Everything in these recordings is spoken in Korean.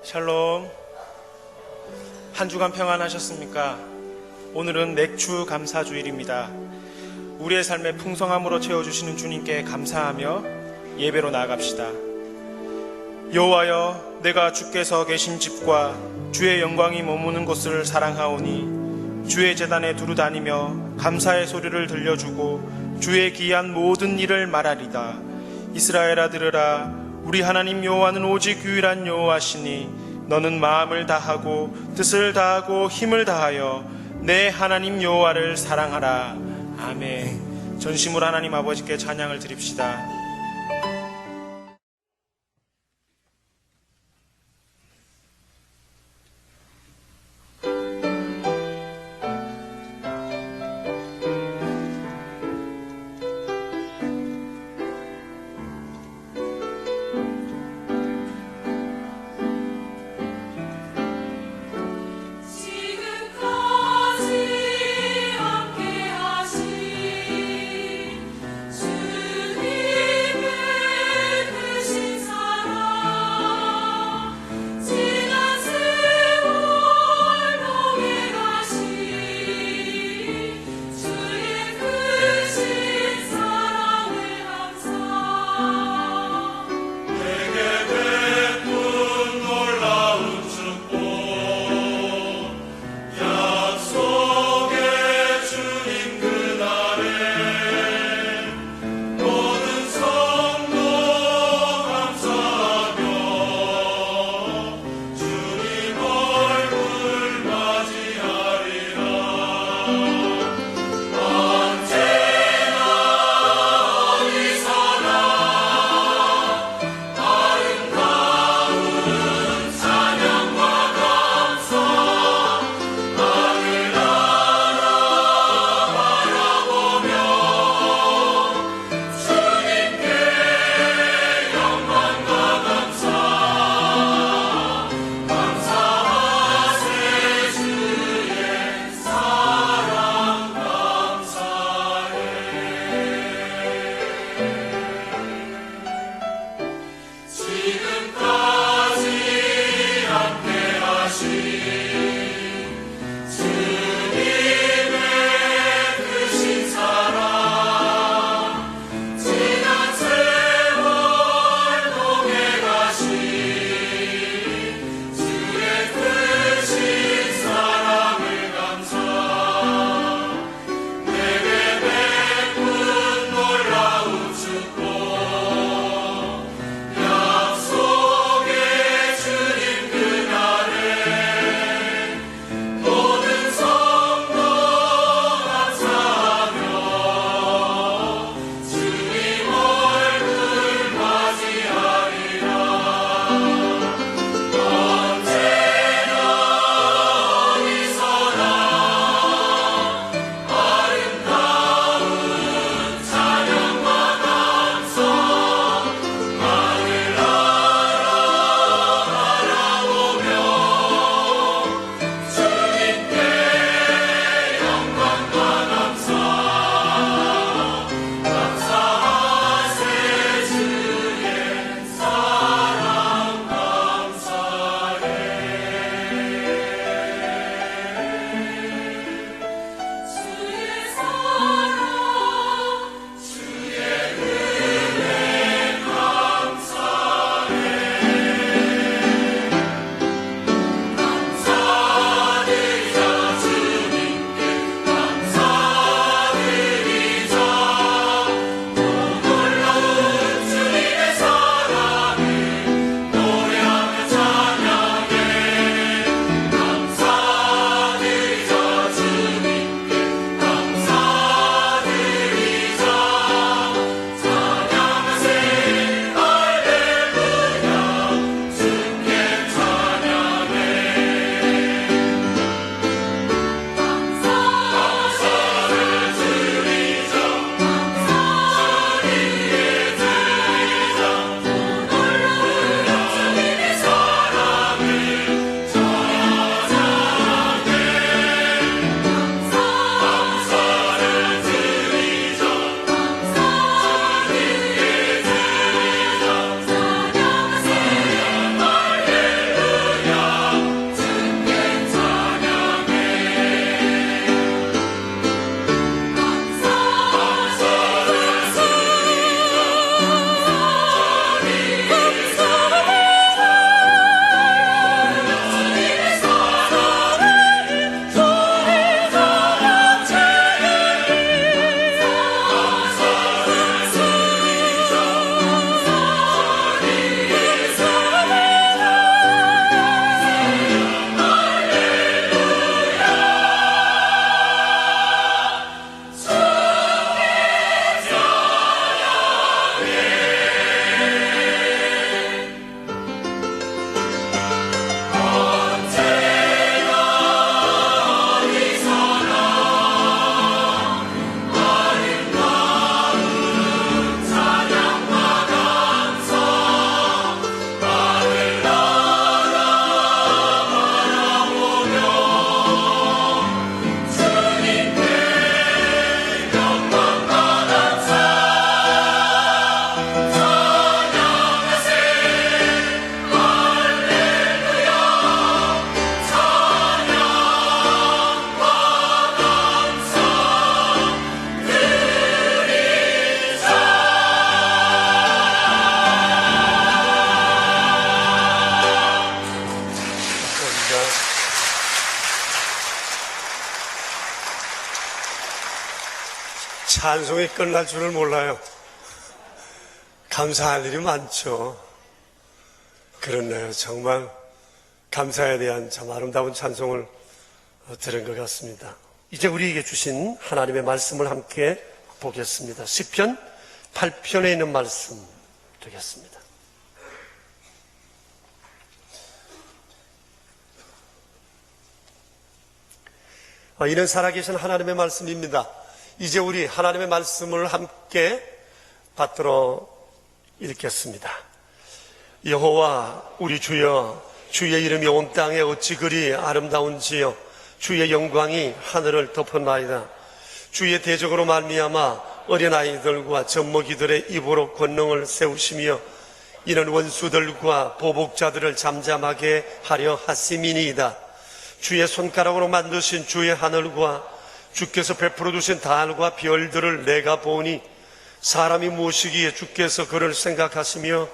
샬롬. 한 주간 평안하셨습니까? 오늘은 맥주 감사주일입니다. 우리의 삶의 풍성함으로 채워주시는 주님께 감사하며 예배로 나아갑시다. 여호와여, 내가 주께서 계신 집과 주의 영광이 머무는 곳을 사랑하오니 주의 제단에 두루 다니며 감사의 소리를 들려주고 주의 기이한 모든 일을 말하리다. 이스라엘아, 들으라. 우리 하나님 여호와는 오직 유일한 여호와시니 너는 마음을 다하고 뜻을 다하고 힘을 다하여 내 하나님 여호와를 사랑하라. 아멘. 전심으로 하나님 아버지께 찬양을 드립시다. 지금까지 함께하신 주님 찬송이 끝날 줄을 몰라요. 감사할 일이 많죠. 그렇네요. 정말 감사에 대한 참 아름다운 찬송을 들은 것 같습니다. 이제 우리에게 주신 하나님의 말씀을 함께 보겠습니다. 시편 8편에 있는 말씀 되겠습니다. 이는 살아계신 하나님의 말씀입니다. 이제 우리 하나님의 말씀을 함께 받들어 읽겠습니다. 여호와 우리 주여, 주의 이름이 온 땅에 어찌 그리 아름다운지요. 주의 영광이 하늘을 덮었나이다. 주의 대적으로 말미암아 어린아이들과 젖먹이들의 입으로 권능을 세우시며 이는 원수들과 보복자들을 잠잠하게 하려 하심이니이다. 주의 손가락으로 만드신 주의 하늘과 주께서 베풀어 두신 달과 별들을 내가 보니 사람이 무엇이기에 주께서 그를 생각하시며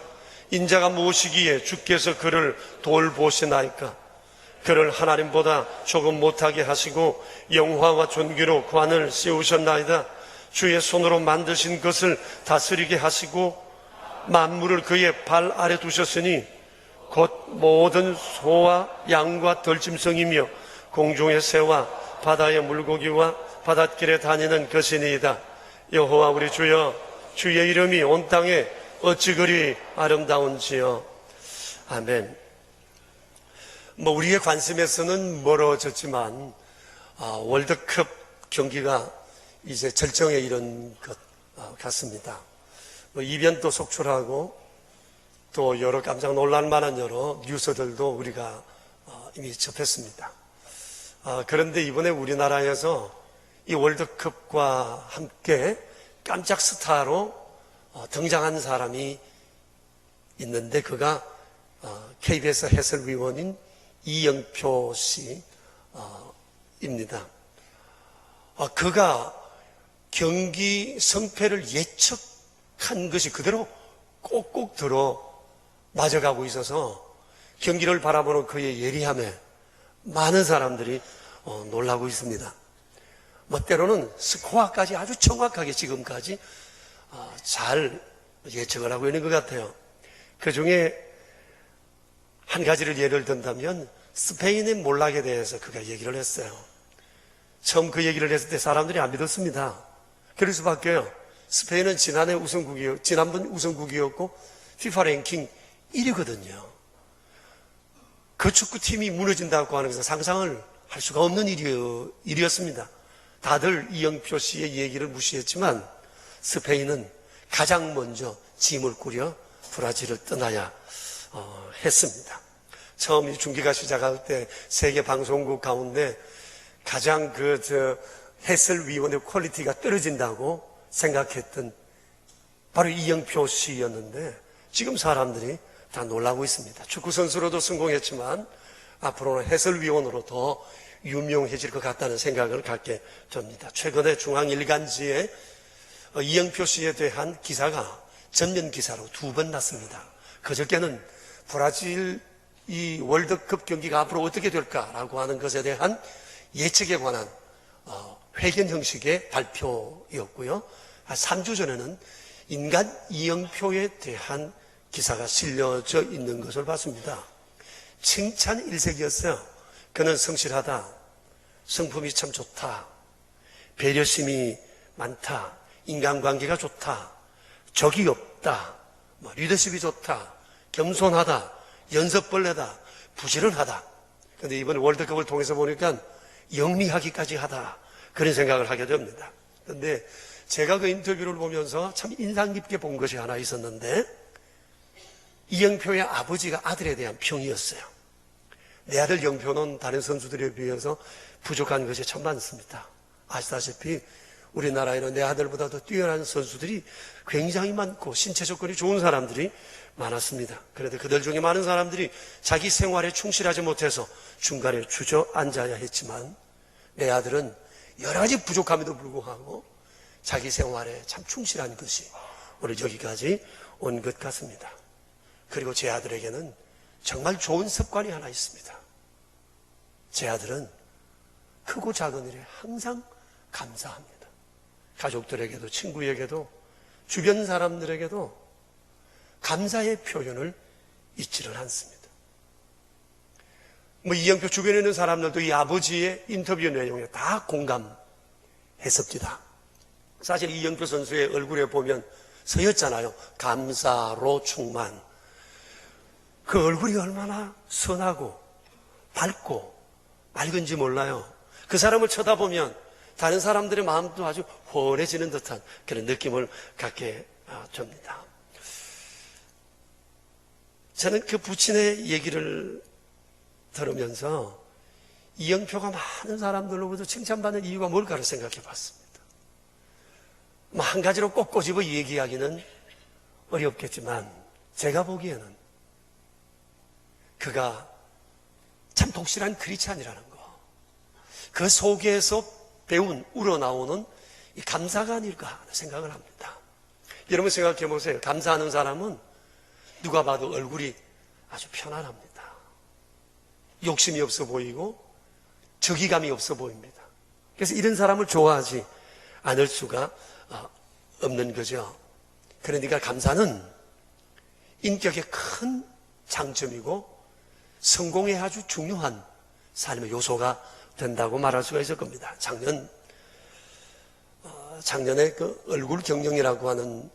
인자가 무엇이기에 주께서 그를 돌보시나이까. 그를 하나님보다 조금 못하게 하시고 영화와 존귀로 관을 씌우셨나이다. 주의 손으로 만드신 것을 다스리게 하시고 만물을 그의 발 아래 두셨으니 곧 모든 소와 양과 들짐승이며 공중의 새와 바다의 물고기와 바닷길에 다니는 것이니이다. 여호와 우리 주여, 주의 이름이 온 땅에 어찌 그리 아름다운지요. 아멘. 우리의 관심에서는 멀어졌지만 월드컵 경기가 이제 절정에 이른 것 같습니다. 이변도 속출하고 또 여러 깜짝 놀랄 만한 여러 뉴스들도 우리가 이미 접했습니다. 그런데 이번에 우리나라에서 이 월드컵과 함께 깜짝 스타로 등장한 사람이 있는데 그가 KBS 해설위원인 이영표 씨입니다. 그가 경기 성패를 예측한 것이 그대로 꼭꼭 들어 맞아가고 있어서 경기를 바라보는 그의 예리함에 많은 사람들이 놀라고 있습니다. 때로는 스코어까지 아주 정확하게 지금까지 잘 예측을 하고 있는 것 같아요. 그 중에 한 가지를 예를 든다면 스페인의 몰락에 대해서 그가 얘기를 했어요. 처음 그 얘기를 했을 때 사람들이 안 믿었습니다. 그럴 수밖에요. 스페인은 지난번 우승국이었고 FIFA 랭킹 1위거든요. 그 축구팀이 무너진다고 하는 것은 상상을 할 수가 없는 일이었습니다. 다들 이영표 씨의 얘기를 무시했지만 스페인은 가장 먼저 짐을 꾸려 브라질을 떠나야 했습니다. 처음 중계가 시작할 때 세계 방송국 가운데 가장 해설위원의 퀄리티가 떨어진다고 생각했던 바로 이영표 씨였는데 지금 사람들이 다 놀라고 있습니다. 축구선수로도 성공했지만 앞으로는 해설위원으로 더 유명해질 것 같다는 생각을 갖게 됩니다. 최근에 중앙일간지에 이영표 씨에 대한 기사가 전면 기사로 2번 났습니다. 그저께는 브라질 이 월드컵 경기가 앞으로 어떻게 될까라고 하는 것에 대한 예측에 관한 회견 형식의 발표였고요. 3주 전에는 인간 이영표에 대한 기사가 실려져 있는 것을 봤습니다. 칭찬 일색이었어요. 그는 성실하다, 성품이 참 좋다, 배려심이 많다, 인간관계가 좋다, 적이 없다, 리더십이 좋다, 겸손하다, 연습벌레다, 부지런하다. 그런데 이번 월드컵을 통해서 보니까 영리하기까지 하다, 그런 생각을 하게 됩니다. 그런데 제가 그 인터뷰를 보면서 참 인상 깊게 본 것이 하나 있었는데 이영표의 아버지가 아들에 대한 평이었어요. 내 아들 영표는 다른 선수들에 비해서 부족한 것이 참 많습니다. 아시다시피 우리나라에는 내 아들보다 더 뛰어난 선수들이 굉장히 많고 신체 조건이 좋은 사람들이 많았습니다. 그런데 그들 중에 많은 사람들이 자기 생활에 충실하지 못해서 중간에 주저앉아야 했지만 내 아들은 여러 가지 부족함에도 불구하고 자기 생활에 참 충실한 것이 오늘 여기까지 온 것 같습니다. 그리고 제 아들에게는 정말 좋은 습관이 하나 있습니다. 제 아들은 크고 작은 일에 항상 감사합니다. 가족들에게도, 친구에게도, 주변 사람들에게도 감사의 표현을 잊지를 않습니다. 이영표 주변에 있는 사람들도 이 아버지의 인터뷰 내용에 다 공감했습니다. 사실 이영표 선수의 얼굴에 보면 서였잖아요. 감사로 충만. 그 얼굴이 얼마나 선하고 밝고 맑은지 몰라요. 그 사람을 쳐다보면 다른 사람들의 마음도 아주 훤해지는 듯한 그런 느낌을 갖게 줍니다. 저는 그 부친의 얘기를 들으면서 이영표가 많은 사람들로부터 칭찬받는 이유가 뭘까를 생각해 봤습니다. 한 가지로 꼭 꼬집어 얘기하기는 어렵겠지만 제가 보기에는 그가 참 독실한 크리스찬이라는 거, 그 속에서 배운 우러나오는 이 감사가 아닐까 하는 생각을 합니다. 여러분 생각해 보세요. 감사하는 사람은 누가 봐도 얼굴이 아주 편안합니다. 욕심이 없어 보이고 적의감이 없어 보입니다. 그래서 이런 사람을 좋아하지 않을 수가 없는 거죠. 그러니까 감사는 인격의 큰 장점이고 성공에 아주 중요한 삶의 요소가 된다고 말할 수가 있을 겁니다. 작년에 그 얼굴 경영이라고 하는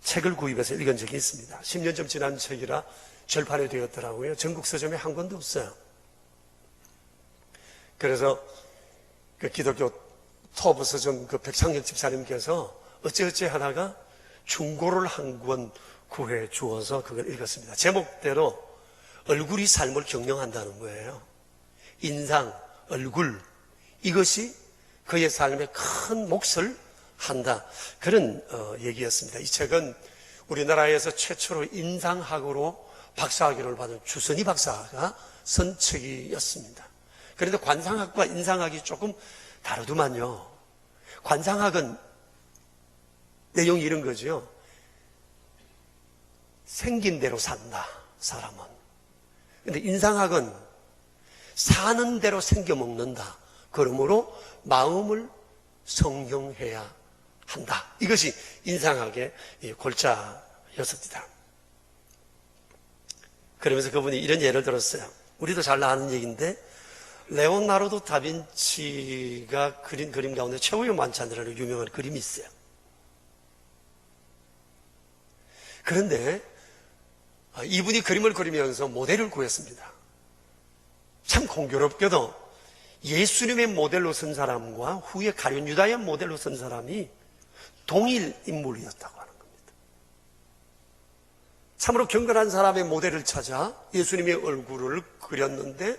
책을 구입해서 읽은 적이 있습니다. 10년 좀 지난 책이라 절판이 되었더라고요. 전국 서점에 한 권도 없어요. 그래서 그 기독교 토부 서점 그 백창혁 집사님께서 어찌어찌 하다가 중고를 한 권 구해 주어서 그걸 읽었습니다. 제목대로 얼굴이 삶을 경영한다는 거예요. 인상, 얼굴, 이것이 그의 삶에 큰 몫을 한다. 그런 얘기였습니다. 이 책은 우리나라에서 최초로 인상학으로 박사학위를 받은 주선희 박사가 쓴 책이었습니다. 그런데 관상학과 인상학이 조금 다르더만요. 관상학은 내용이 이런 거죠. 생긴 대로 산다, 사람은. 근데 인상학은 사는 대로 생겨 먹는다. 그러므로 마음을 성형해야 한다. 이것이 인상학의 골자였습니다. 그러면서 그분이 이런 예를 들었어요. 우리도 잘 아는 얘기인데 레오나르도 다빈치가 그린 그림 가운데 최후의 만찬이라는 유명한 그림이 있어요. 그런데 이분이 그림을 그리면서 모델을 구했습니다. 참 공교롭게도 예수님의 모델로 쓴 사람과 후에 가룟 유다의 모델로 쓴 사람이 동일 인물이었다고 하는 겁니다. 참으로 경건한 사람의 모델을 찾아 예수님의 얼굴을 그렸는데,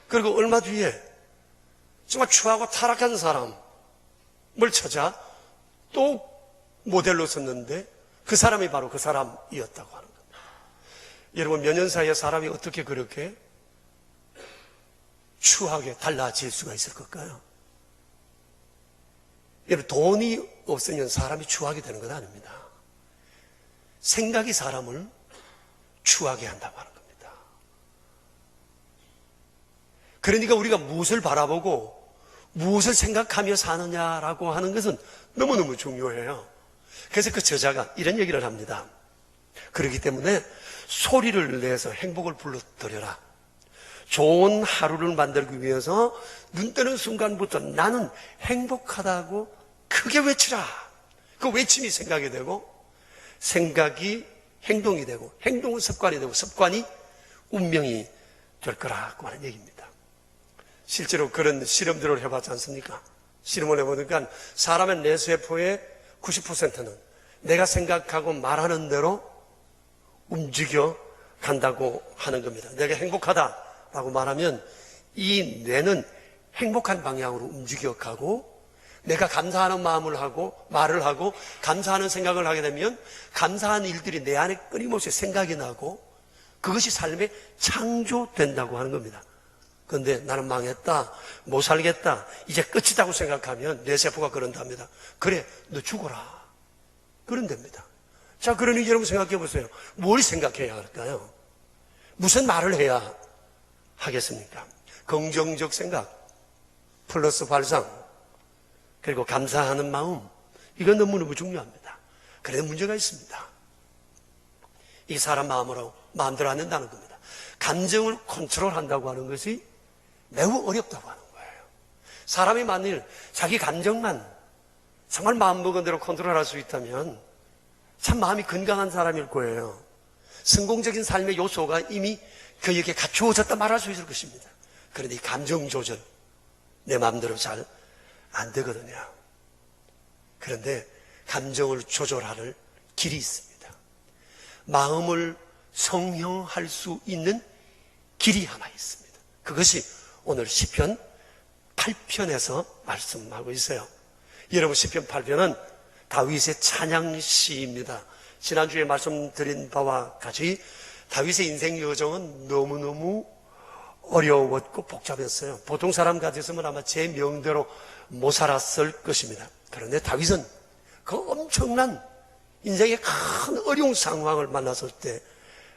그리고 얼마 뒤에 정말 추하고 타락한 사람을 찾아 또 모델로 썼는데 그 사람이 바로 그 사람이었다고 하는 겁니다. 여러분, 몇 년 사이에 사람이 어떻게 그렇게 추하게 달라질 수가 있을 걸까요? 여러분, 돈이 없으면 사람이 추하게 되는 건 아닙니다. 생각이 사람을 추하게 한다고 하는 겁니다. 그러니까 우리가 무엇을 바라보고 무엇을 생각하며 사느냐라고 하는 것은 너무너무 중요해요. 그래서 그 저자가 이런 얘기를 합니다. 그렇기 때문에 소리를 내서 행복을 불러들여라. 좋은 하루를 만들기 위해서 눈 뜨는 순간부터 나는 행복하다고 크게 외치라. 그 외침이 생각이 되고, 생각이 행동이 되고, 행동은 습관이 되고, 습관이 운명이 될 거라고 하는 얘기입니다. 실제로 그런 실험들을 해봤지 않습니까? 실험을 해보니까 사람의 뇌세포의 90%는 내가 생각하고 말하는 대로 움직여 간다고 하는 겁니다. 내가 행복하다라고 말하면 이 뇌는 행복한 방향으로 움직여 가고, 내가 감사하는 마음을 하고 말을 하고 감사하는 생각을 하게 되면 감사한 일들이 내 안에 끊임없이 생각이 나고 그것이 삶에 창조된다고 하는 겁니다. 그런데 나는 망했다, 못 살겠다, 이제 끝이다고 생각하면 뇌세포가 그런답니다. 그래, 너 죽어라. 그런답니다. 자, 그러니 여러분 생각해 보세요. 뭘 생각해야 할까요? 무슨 말을 해야 하겠습니까? 긍정적 생각, 플러스 발상, 그리고 감사하는 마음, 이건 너무너무 중요합니다. 그런데 문제가 있습니다. 이 사람 마음대로 안 된다는 겁니다. 감정을 컨트롤한다고 하는 것이 매우 어렵다고 하는 거예요. 사람이 만일 자기 감정만 정말 마음먹은 대로 컨트롤할 수 있다면 참 마음이 건강한 사람일 거예요. 성공적인 삶의 요소가 이미 그에게 갖추어졌다 말할 수 있을 것입니다. 그런데 이 감정 조절, 내 마음대로 잘 안 되거든요. 그런데 감정을 조절할 길이 있습니다. 마음을 성형할 수 있는 길이 하나 있습니다. 그것이 오늘 시편 8편에서 말씀하고 있어요. 여러분, 시편 8편은 다윗의 찬양시입니다. 지난주에 말씀드린 바와 같이 다윗의 인생 여정은 너무너무 어려웠고 복잡했어요. 보통 사람 같았으면 아마 제 명대로 못 살았을 것입니다. 그런데 다윗은 그 엄청난 인생의 큰 어려운 상황을 만났을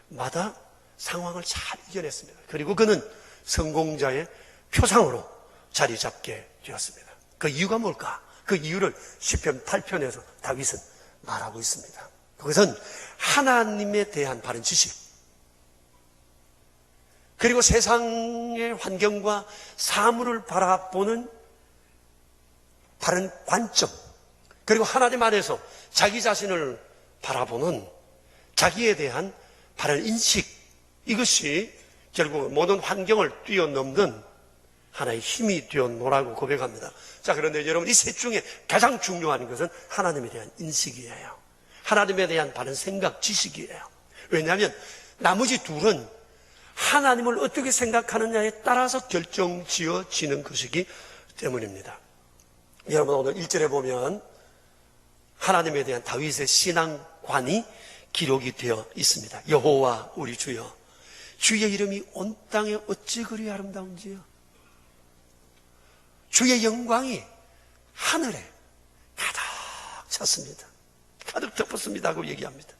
때마다 상황을 잘 이겨냈습니다. 그리고 그는 성공자의 표상으로 자리 잡게 되었습니다. 그 이유가 뭘까? 그 이유를 시편 8편에서 다윗은 말하고 있습니다. 그것은 하나님에 대한 바른 지식, 그리고 세상의 환경과 사물을 바라보는 바른 관점, 그리고 하나님 안에서 자기 자신을 바라보는 자기에 대한 바른 인식, 이것이 결국 모든 환경을 뛰어넘는 하나의 힘이 되었노라고 고백합니다. 자, 그런데 여러분, 이 셋 중에 가장 중요한 것은 하나님에 대한 인식이에요. 하나님에 대한 바른 생각, 지식이에요. 왜냐하면 나머지 둘은 하나님을 어떻게 생각하느냐에 따라서 결정지어지는 것이기 때문입니다. 여러분, 오늘 1절에 보면 하나님에 대한 다윗의 신앙관이 기록이 되어 있습니다. 여호와 우리 주여, 주의 이름이 온 땅에 어찌 그리 아름다운지요. 주의 영광이 하늘에 가득 찼습니다. 가득 덮었습니다고 얘기합니다.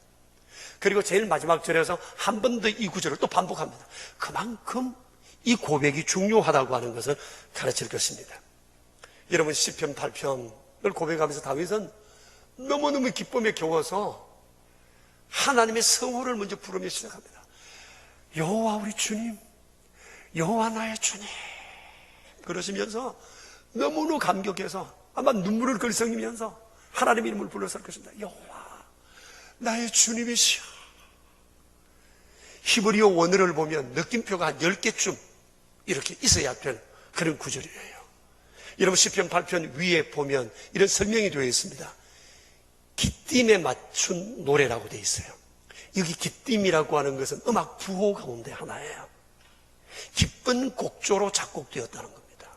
그리고 제일 마지막 절에서 한 번 더 이 구절을 또 반복합니다. 그만큼 이 고백이 중요하다고 하는 것을 가르칠 것입니다. 여러분, 시편 8편을 고백하면서 다윗은 너무너무 기쁨에 겨워서 하나님의 성호를 먼저 부르며 시작합니다. 여호와 우리 주님, 여호와 나의 주님, 그러시면서 너무너무 감격해서 아마 눈물을 글썽이면서 하나님 이름을 불렀을 것입니다. 여호와 나의 주님이시여. 히브리어 원어를 보면 느낌표가 한 10개쯤 이렇게 있어야 될 그런 구절이에요. 여러분, 시편 8편 위에 보면 이런 설명이 되어 있습니다. 기띔에 맞춘 노래라고 되어 있어요. 여기 기띔이라고 하는 것은 음악 부호 가운데 하나예요. 기쁜 곡조로 작곡되었다는 겁니다.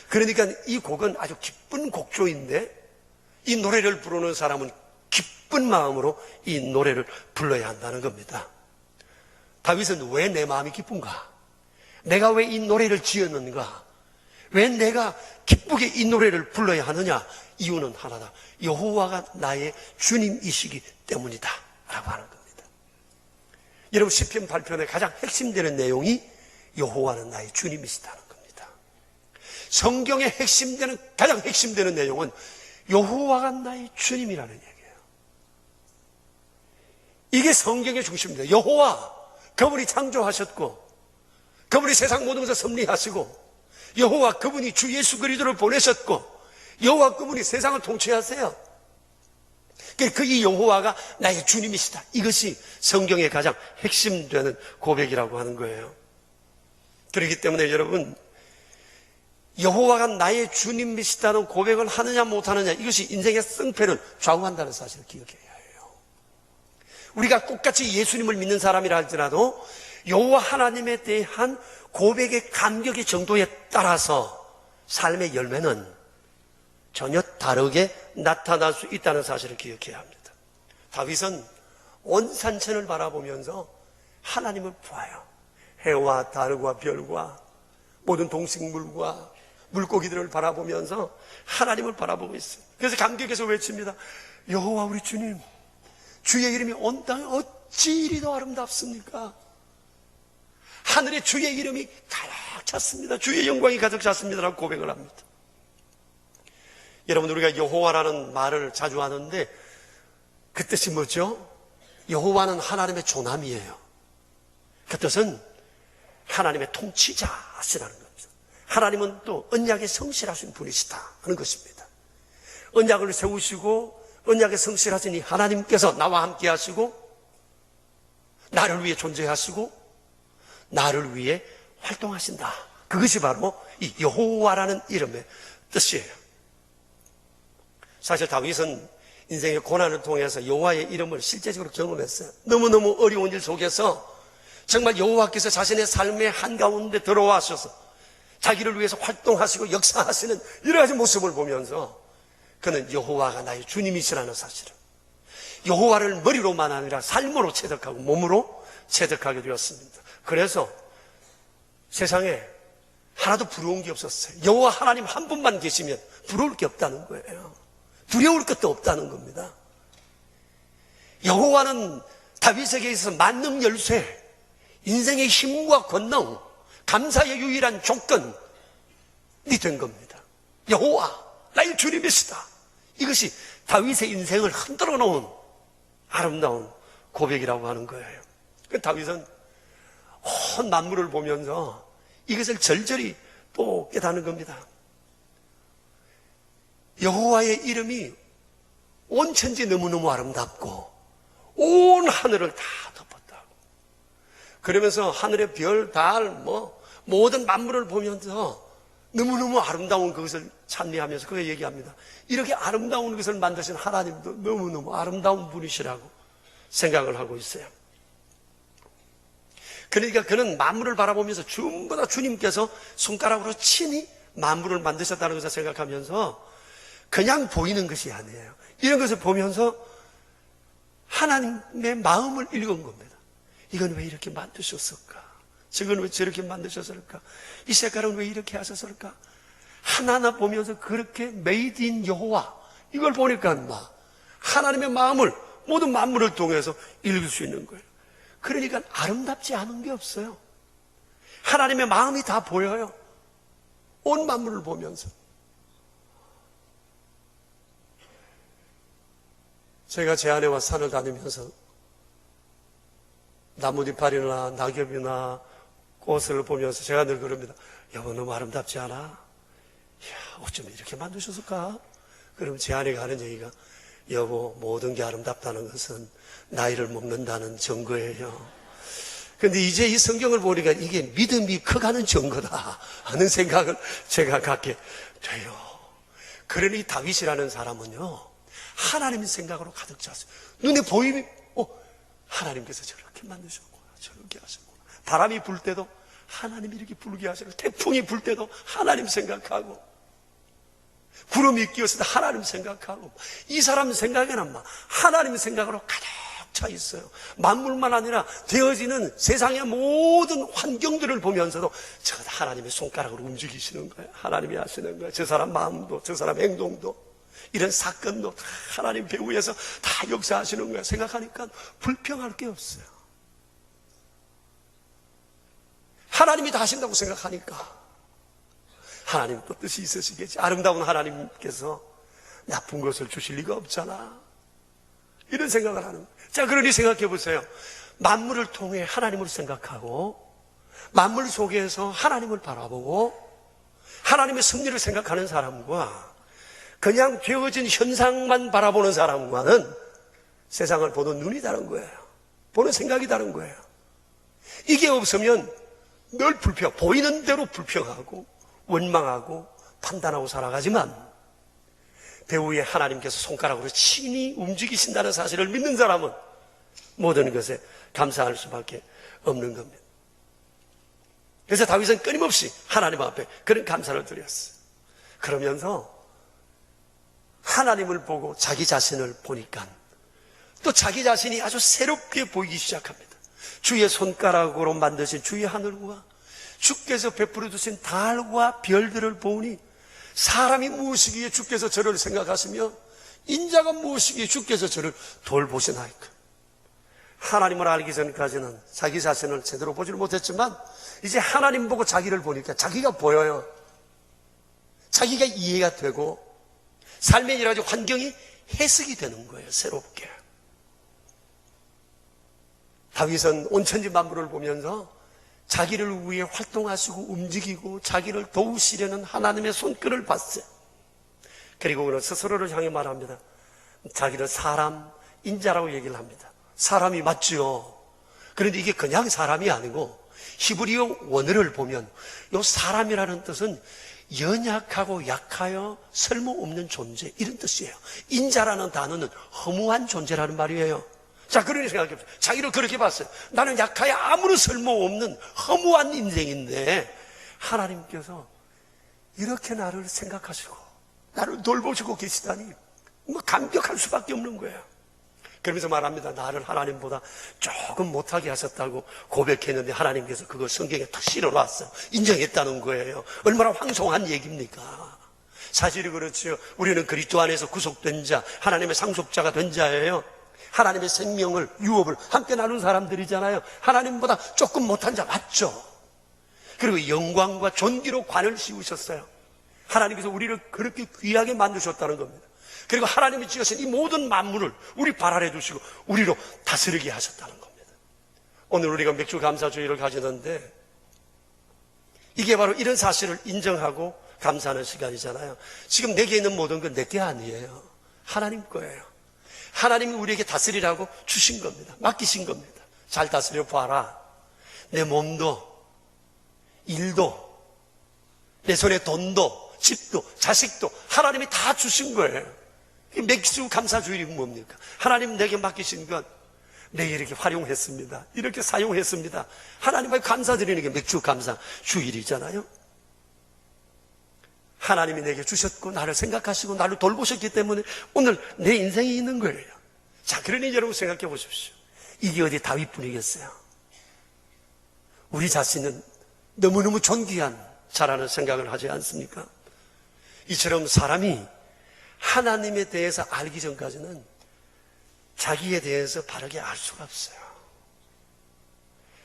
그러니까 이 곡은 아주 기쁜 곡조인데 이 노래를 부르는 사람은 기쁜 마음으로 이 노래를 불러야 한다는 겁니다. 다윗은 왜 내 마음이 기쁜가? 내가 왜 이 노래를 지었는가? 왜 내가 기쁘게 이 노래를 불러야 하느냐? 이유는 하나다. 여호와가 나의 주님이시기 때문이다 라고 하는 겁니다. 여러분, 시편 8편의 가장 핵심되는 내용이 여호와는 나의 주님이시다는 겁니다. 성경의 가장 핵심되는 내용은 여호와가 나의 주님이라는 얘기예요. 이게 성경의 중심입니다. 여호와, 그분이 창조하셨고 그분이 세상 모든 것을 섭리하시고 여호와, 그분이 주 예수 그리스도를 보내셨고 여호와, 그분이 세상을 통치하세요. 그 이 여호와가 나의 주님이시다. 이것이 성경의 가장 핵심되는 고백이라고 하는 거예요. 그렇기 때문에 여러분, 여호와가 나의 주님이시다는 고백을 하느냐 못하느냐, 이것이 인생의 승패를 좌우한다는 사실을 기억해야 해요. 우리가 똑같이 예수님을 믿는 사람이라 할지라도 여호와 하나님에 대한 고백의 감격의 정도에 따라서 삶의 열매는 전혀 다르게 나타날 수 있다는 사실을 기억해야 합니다. 다윗은 온 산천을 바라보면서 하나님을 보아요. 해와 달과 별과 모든 동식물과 물고기들을 바라보면서 하나님을 바라보고 있어요. 그래서 감격해서 외칩니다. 여호와 우리 주님, 주의 이름이 온 땅에 어찌 이리 더 아름답습니까? 하늘에 주의 이름이 가득 찼습니다. 주의 영광이 가득 찼습니다라고 고백을 합니다. 여러분, 우리가 여호와라는 말을 자주 하는데 그 뜻이 뭐죠? 여호와는 하나님의 조남이에요. 그 뜻은 하나님의 통치자시라는 겁니다. 하나님은 또 언약에 성실하신 분이시다 하는 것입니다. 언약을 세우시고 언약에 성실하신 이 하나님께서 나와 함께 하시고 나를 위해 존재하시고 나를 위해 활동하신다. 그것이 바로 이 여호와라는 이름의 뜻이에요. 사실 다윗은 인생의 고난을 통해서 여호와의 이름을 실제적으로 경험했어요. 너무너무 어려운 일 속에서 정말 여호와께서 자신의 삶의 한가운데 들어와셔서 자기를 위해서 활동하시고 역사하시는 여러 가지 모습을 보면서 그는 여호와가 나의 주님이시라는 사실을, 여호와를 머리로만 아니라 삶으로 체득하고 몸으로 체득하게 되었습니다. 그래서 세상에 하나도 부러운 게 없었어요. 여호와 하나님 한 분만 계시면 부러울 게 없다는 거예요. 두려울 것도 없다는 겁니다. 여호와는 다윗에게 있어서 만능 열쇠, 인생의 힘과 권능, 감사의 유일한 조건이 된 겁니다. 여호와 나의 주님이시다. 이것이 다윗의 인생을 흔들어 놓은 아름다운 고백이라고 하는 거예요. 다윗은 온 만물을 보면서 이것을 절절히 또 깨닫는 겁니다. 여호와의 이름이 온 천지 너무너무 아름답고 온 하늘을 다 덮었다고. 그러면서 하늘의 별, 달, 모든 만물을 보면서 너무너무 아름다운 그것을 찬미하면서 그가 얘기합니다. 이렇게 아름다운 것을 만드신 하나님도 너무너무 아름다운 분이시라고 생각을 하고 있어요. 그러니까 그는 만물을 바라보면서 전부 다 주님께서 손가락으로 친히 만물을 만드셨다는 것을 생각하면서 그냥 보이는 것이 아니에요. 이런 것을 보면서 하나님의 마음을 읽은 겁니다. 이건 왜 이렇게 만드셨을까? 저건 왜 저렇게 만드셨을까? 이 색깔은 왜 이렇게 하셨을까? 하나하나 보면서 그렇게 메이드 인 여호와, 이걸 보니까 하나님의 마음을 모든 만물을 통해서 읽을 수 있는 거예요. 그러니까 아름답지 않은 게 없어요. 하나님의 마음이 다 보여요. 온 만물을 보면서. 제가 제 아내와 산을 다니면서 나뭇잎파리나 낙엽이나 꽃을 보면서 제가 늘 그럽니다. 여보, 너무 아름답지 않아? 이야, 어쩜 이렇게 만드셨을까? 그러면 제 아내가 하는 얘기가, 여보, 모든 게 아름답다는 것은 나이를 먹는다는 증거예요. 그런데 이제 이 성경을 보니까 이게 믿음이 커가는 증거다 하는 생각을 제가 갖게 돼요. 그러니 다윗이라는 사람은요, 하나님의 생각으로 가득 찼어요. 눈에 보이면 하나님께서 저렇게 만드셨구나, 저렇게 하셨구나. 바람이 불 때도 하나님이 이렇게 불게 하시고, 태풍이 불 때도 하나님 생각하고, 구름이 끼었을 때 하나님 생각하고, 이 사람 생각에는 하나님 생각으로 가득 차 있어요. 만물만 아니라 되어지는 세상의 모든 환경들을 보면서도 저 하나님의 손가락으로 움직이시는 거예요. 하나님이 하시는 거예요. 저 사람 마음도, 저 사람 행동도, 이런 사건도 다 하나님 배후에서 다 역사하시는 거예요. 생각하니까 불평할 게 없어요. 하나님이 다 하신다고 생각하니까 하나님 또 뜻이 있으시겠지. 아름다운 하나님께서 나쁜 것을 주실 리가 없잖아, 이런 생각을 하는 거예요. 자, 그러니 생각해 보세요. 만물을 통해 하나님을 생각하고 만물 속에서 하나님을 바라보고 하나님의 섭리를 생각하는 사람과 그냥 되어진 현상만 바라보는 사람과는 세상을 보는 눈이 다른 거예요. 보는 생각이 다른 거예요. 이게 없으면 늘 보이는 대로 불평하고 원망하고 판단하고 살아가지만 배후에 하나님께서 손가락으로 친히 움직이신다는 사실을 믿는 사람은 모든 것에 감사할 수밖에 없는 겁니다. 그래서 다윗은 끊임없이 하나님 앞에 그런 감사를 드렸어요. 그러면서 하나님을 보고 자기 자신을 보니까 또 자기 자신이 아주 새롭게 보이기 시작합니다. 주의 손가락으로 만드신 주의 하늘과 주께서 베풀어 주신 달과 별들을 보니 사람이 무엇이기에 주께서 저를 생각하시며 인자가 무엇이기에 주께서 저를 돌보시나이까. 하나님을 알기 전까지는 자기 자신을 제대로 보지를 못했지만 이제 하나님 보고 자기를 보니까 자기가 보여요. 자기가 이해가 되고 삶의 여러 가지 환경이 해석이 되는 거예요, 새롭게. 다윗은 온천지 만물을 보면서 자기를 위해 활동하시고 움직이고 자기를 도우시려는 하나님의 손길을 봤어요. 그리고 그는 스스로를 향해 말합니다. 자기를 사람, 인자라고 얘기를 합니다. 사람이 맞죠. 그런데 이게 그냥 사람이 아니고 히브리어 원어를 보면 이 사람이라는 뜻은 연약하고 약하여 쓸모없는 존재, 이런 뜻이에요. 인자라는 단어는 허무한 존재라는 말이에요. 자, 그러니 생각해보세요. 자기를 그렇게 봤어요. 나는 약하여 아무런 쓸모없는 허무한 인생인데 하나님께서 이렇게 나를 생각하시고 나를 돌보시고 계시다니 뭐 감격할 수밖에 없는 거예요. 그러면서 말합니다. 나를 하나님보다 조금 못하게 하셨다고 고백했는데 하나님께서 그걸 성경에 딱 실어놨어요. 인정했다는 거예요. 얼마나 황송한 얘기입니까? 사실이 그렇죠. 우리는 그리스도 안에서 구속된 자, 하나님의 상속자가 된 자예요. 하나님의 생명을, 유업을 함께 나눈 사람들이잖아요. 하나님보다 조금 못한 자 맞죠? 그리고 영광과 존귀로 관을 씌우셨어요. 하나님께서 우리를 그렇게 귀하게 만드셨다는 겁니다. 그리고 하나님이 지으신 이 모든 만물을 우리 발 아래 두시고 우리로 다스리게 하셨다는 겁니다. 오늘 우리가 맥주 감사주의를 가지는데 이게 바로 이런 사실을 인정하고 감사하는 시간이잖아요. 지금 내게 있는 모든 건 내게 아니에요. 하나님 거예요. 하나님이 우리에게 다스리라고 주신 겁니다. 맡기신 겁니다. 잘 다스려 봐라. 내 몸도, 일도, 내 손에 돈도, 집도, 자식도 하나님이 다 주신 거예요. 맥주 감사주일이 뭡니까? 하나님 내게 맡기신 것 내게 이렇게 활용했습니다. 이렇게 사용했습니다. 하나님께 감사드리는 게 맥주 감사주일이잖아요. 하나님이 내게 주셨고 나를 생각하시고 나를 돌보셨기 때문에 오늘 내 인생이 있는 거예요. 자, 그러니 여러분 생각해 보십시오. 이게 어디 다윗뿐이겠어요? 우리 자신은 너무너무 존귀한 자라는 생각을 하지 않습니까? 이처럼 사람이 하나님에 대해서 알기 전까지는 자기에 대해서 바르게 알 수가 없어요.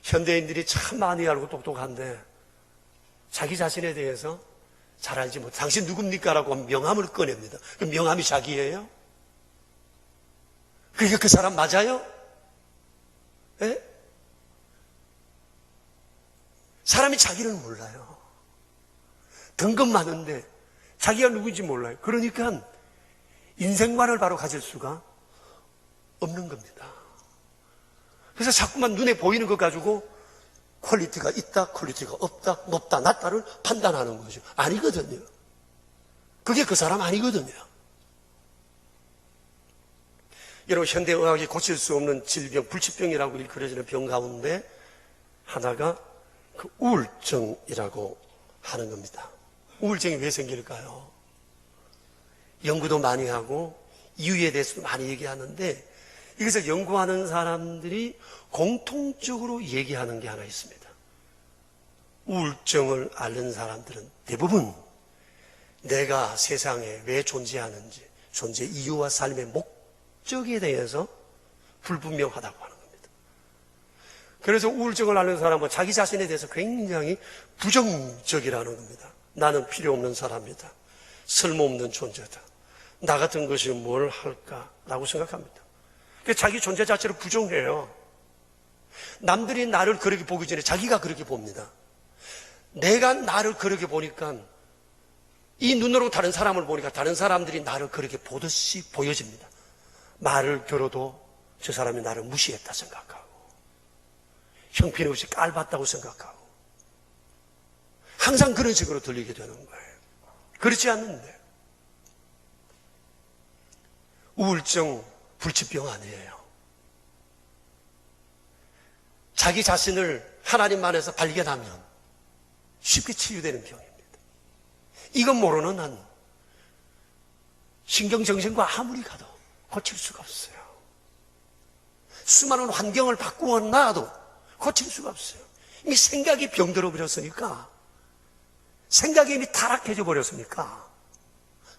현대인들이 참 많이 알고 똑똑한데 자기 자신에 대해서 잘 알지 못해. 당신 누굽니까? 라고 명함을 꺼냅니다. 그 명함이 자기예요? 그게 그 사람 맞아요? 예? 사람이 자기를 몰라요. 등급 많은데 자기가 누구인지 몰라요. 그러니까 인생관을 바로 가질 수가 없는 겁니다. 그래서 자꾸만 눈에 보이는 것 가지고 퀄리티가 있다, 퀄리티가 없다, 높다, 낮다를 판단하는 거죠. 아니거든요. 그게 그 사람 아니거든요. 여러분, 현대의학이 고칠 수 없는 질병, 불치병이라고 일컬어지는 병 가운데 하나가 그 우울증이라고 하는 겁니다. 우울증이 왜 생길까요? 연구도 많이 하고 이유에 대해서도 많이 얘기하는데 이것을 연구하는 사람들이 공통적으로 얘기하는 게 하나 있습니다. 우울증을 앓는 사람들은 대부분 내가 세상에 왜 존재하는지, 존재 이유와 삶의 목적에 대해서 불분명하다고 하는 겁니다. 그래서 우울증을 앓는 사람은 자기 자신에 대해서 굉장히 부정적이라는 겁니다. 나는 필요 없는 사람이다. 쓸모없는 존재다. 나 같은 것이 뭘 할까라고 생각합니다. 자기 존재 자체를 부정해요. 남들이 나를 그렇게 보기 전에 자기가 그렇게 봅니다. 내가 나를 그렇게 보니까 이 눈으로 다른 사람을 보니까 다른 사람들이 나를 그렇게 보듯이 보여집니다. 말을 들어도 저 사람이 나를 무시했다 생각하고 형편없이 깔봤다고 생각하고 항상 그런 식으로 들리게 되는 거예요. 그렇지 않는데 우울증, 불치병 아니에요. 자기 자신을 하나님 안에서 발견하면 쉽게 치유되는 병입니다. 이건 모르는 한 신경정신과 아무리 가도 고칠 수가 없어요. 수많은 환경을 바꾸어 놔도 고칠 수가 없어요. 이미 생각이 병들어 버렸으니까, 생각이 이미 타락해져 버렸으니까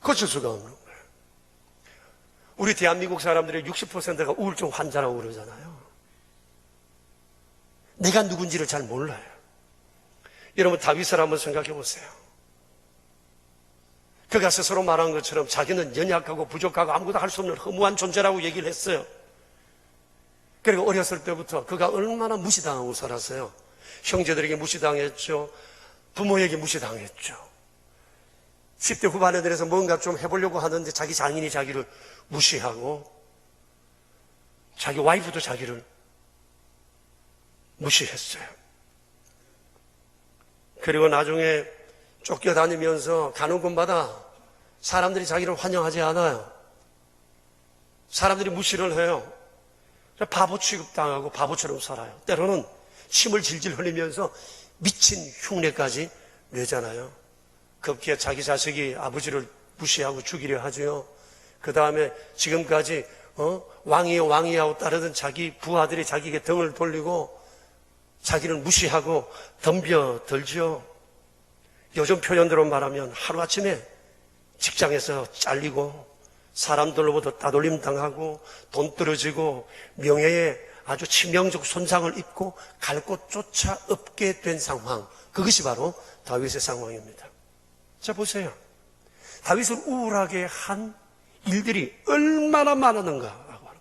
고칠 수가 없는 거예요. 우리 대한민국 사람들의 60%가 우울증 환자라고 그러잖아요. 내가 누군지를 잘 몰라요. 여러분, 다윗을 한번 생각해 보세요. 그가 스스로 말한 것처럼 자기는 연약하고 부족하고 아무것도 할 수 없는 허무한 존재라고 얘기를 했어요. 그리고 어렸을 때부터 그가 얼마나 무시당하고 살았어요. 형제들에게 무시당했죠. 부모에게 무시당했죠. 10대 후반에 들어서 뭔가 좀 해보려고 하는데 자기 장인이 자기를 무시하고 자기 와이프도 자기를 무시했어요. 그리고 나중에 쫓겨다니면서 가는 곳마다 사람들이 자기를 환영하지 않아요. 사람들이 무시를 해요. 바보 취급당하고 바보처럼 살아요. 때로는 침을 질질 흘리면서 미친 흉내까지 내잖아요. 급기야 자기 자식이 아버지를 무시하고 죽이려 하죠. 그 다음에 지금까지 왕이여 왕이여 따르던 자기 부하들이 자기에게 등을 돌리고 자기를 무시하고 덤벼들죠. 요즘 표현대로 말하면 하루아침에 직장에서 잘리고 사람들로부터 따돌림 당하고 돈 떨어지고 명예에 아주 치명적 손상을 입고 갈 곳조차 없게 된 상황, 그것이 바로 다윗의 상황입니다. 자, 보세요. 다윗을 우울하게 한 일들이 얼마나 많았는가라고 하는 거예요.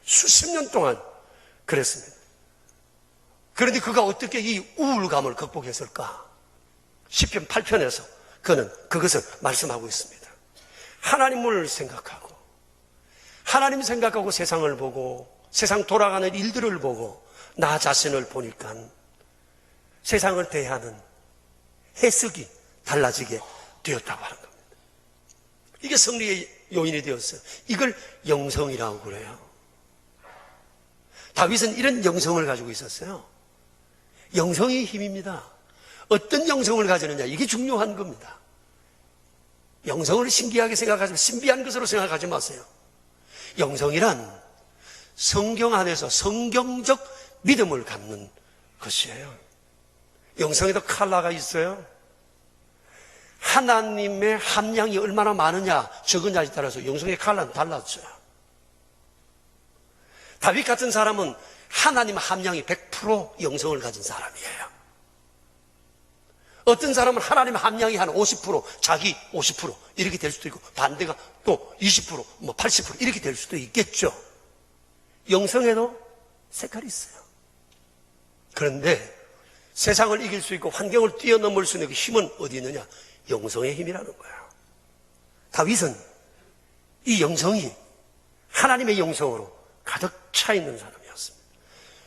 수십 년 동안 그랬습니다. 그런데 그가 어떻게 이 우울감을 극복했을까? 시편 8편에서 그는 그것을 말씀하고 있습니다. 하나님을 생각하고, 하나님 생각하고 세상을 보고, 세상 돌아가는 일들을 보고, 나 자신을 보니까 세상을 대하는 해석이 달라지게 되었다고 하는 겁니다. 이게 승리의 요인이 되었어요. 이걸 영성이라고 그래요. 다윗은 이런 영성을 가지고 있었어요. 영성의 힘입니다. 어떤 영성을 가지느냐, 이게 중요한 겁니다. 영성을 신기하게 생각하지 마세요. 신비한 것으로 생각하지 마세요. 영성이란 성경 안에서 성경적 믿음을 갖는 것이에요. 영성에도 컬러가 있어요. 하나님의 함량이 얼마나 많으냐 적으냐에 따라서 영성의 컬러는 달라져요. 다윗 같은 사람은 하나님 함량이 100% 영성을 가진 사람이에요. 어떤 사람은 하나님 함량이 한 50%, 자기 50% 이렇게 될 수도 있고, 반대가 또 20%, 80% 이렇게 될 수도 있겠죠. 영성에도 색깔이 있어요. 그런데 세상을 이길 수 있고 환경을 뛰어넘을 수 있는 그 힘은 어디 있느냐? 영성의 힘이라는 거예요. 다윗은 이 영성이 하나님의 영성으로 가득 차 있는 사람이었습니다.